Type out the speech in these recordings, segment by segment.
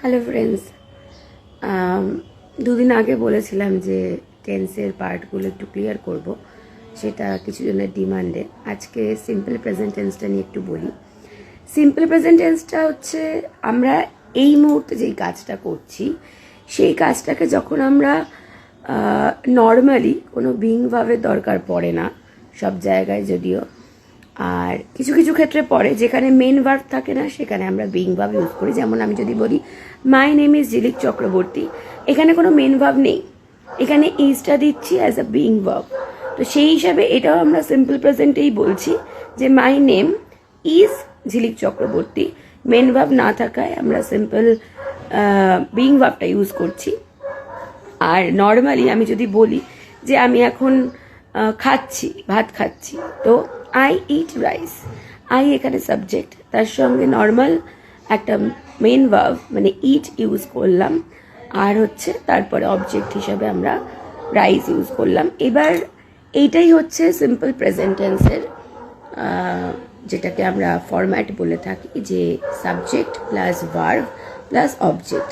Hello friends, দুদিন আগে বলেছিলাম যে টেন্সের পার্টগুলো একটু ক্লিয়ার করব, সেটা কিছু জনের ডিমান্ডে। আজকে সিম্পল প্রেজেন্ট টেন্সটা নিয়ে একটু বলি। সিম্পল প্রেজেন্ট টেন্সটা হচ্ছে আমরা এই মুহূর্তে যেই কাজটা করছি সেই কাজটাকে যখন আমরা নর্মালি কোনো বিং ভাবের দরকার পড়ে না সব জায়গায়, যদিও আর কিছু কিছু ক্ষেত্রে পড়ে যেখানে মেন ভার্ব থাকে না, সেখানে আমরা বিং ভার্ব ইউজ করি। যেমন আমি যদি বলি মাই নেম ইজ ঝিলিক চক্রবর্তী, এখানে কোনো মেন ভার্ব নেই, এখানে ইজটা দিচ্ছি অ্যাজ আ বিং ভার্ব। তো সেই হিসাবে এটাও আমরা সিম্পল প্রেজেন্টেই বলছি যে my name is Jhilik Chakraborty. Main verb না থাকায় আমরা সিম্পল বিং ভার্বটা ইউজ করছি। আর নর্মালি আমি যদি বলি যে আমি এখন খাচ্ছি, ভাত খাচ্ছি, তো আই ইট রাইস, আই এখানে সাবজেক্ট, তার সঙ্গে নর্মাল একটা মেন ভার্ব মানে ইট ইউজ করলাম, আর হচ্ছে তারপরে অবজেক্ট হিসাবে আমরা রাইস ইউজ করলাম। এবার এইটাই হচ্ছে সিম্পল প্রেজেন্ট টেন্সের যেটাকে আমরা ফরম্যাট বলে থাকি, যে subject plus verb plus object.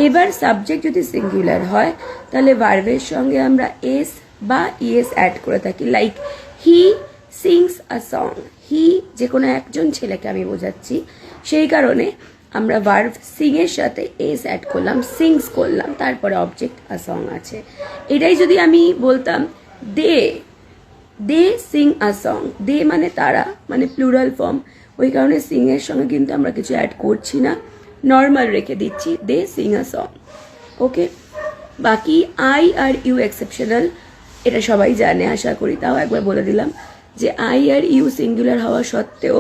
এবার সাবজেক্ট যদি সিঙ্গুলার হয় তাহলে ভার্বের সঙ্গে আমরা এস বা ইএস অ্যাড করে থাকি। Like he sings a song, he যে কোনো একজন ছেলেকে আমি বোঝাচ্ছি, সেই কারণে আমরা ভার্ব সিং এর সাথে এস অ্যাড করলাম, সিংস করলাম, তারপরে অবজেক্ট আ সং আছে। এটাই যদি আমি বলতাম দে সিং আ সং, দে মানে তারা, মানে প্লুরাল ফর্ম, ওই কারণে সিং এর সঙ্গে কিন্তু আমরা কিছু অ্যাড করছি না, নর্মাল রেখে দিচ্ছি দে সিং আ সং। ওকে, বাকি আই আর ইউ এক্সেপশনাল, এটা সবাই জানে আশা করি, তাও একবার বলে দিলাম যে আই আর ইউ সিঙ্গুলার হওয়া সত্ত্বেও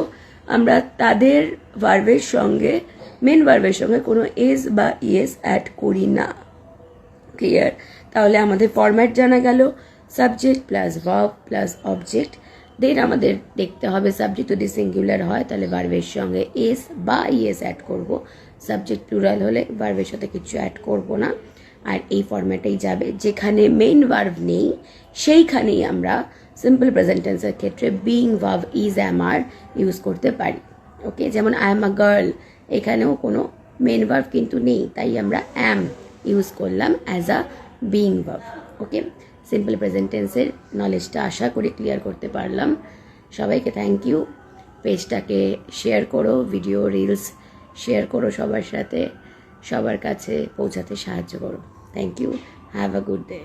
আমরা তাদের ভার্বের সঙ্গে, মেন ভার্বের সঙ্গে কোনো এস বা ইএস অ্যাড করি না। ক্লিয়ার? তাহলে আমাদের ফরম্যাট জানা গেল, subject plus verb plus object. Then আমাদের দেখতে হবে সাবজেক্ট যদি সিঙ্গুলার হয় তাহলে ভার্বের সঙ্গে এস বা ইএস অ্যাড করব, সাবজেক্ট প্লুরাল হলে ভার্বের সাথে কিছু অ্যাড করব না। আর এই ফরম্যাটেই যাবে। যেখানে মেইন ভার্ব নেই সেইখানেই আমরা সিম্পল প্রেজেন্ট টেন্সের ক্ষেত্রে being verb is am are use করতে পারি। ওকে, যেমন আই এম আ গার্ল, এখানেও কোনো মেইন ভার্ব কিন্তু নেই, তাই আমরা অ্যাম ইউজ করলাম as a being verb. Okay, simple present টেন্সের নলেজটা আশা করি ক্লিয়ার করতে পারলাম। সবাইকে থ্যাংক ইউ। পেজটাকে শেয়ার করো, ভিডিও রিলস শেয়ার করো সবার সাথে, সবার কাছে পৌঁছাতে সাহায্য করো। Thank you, have a good day.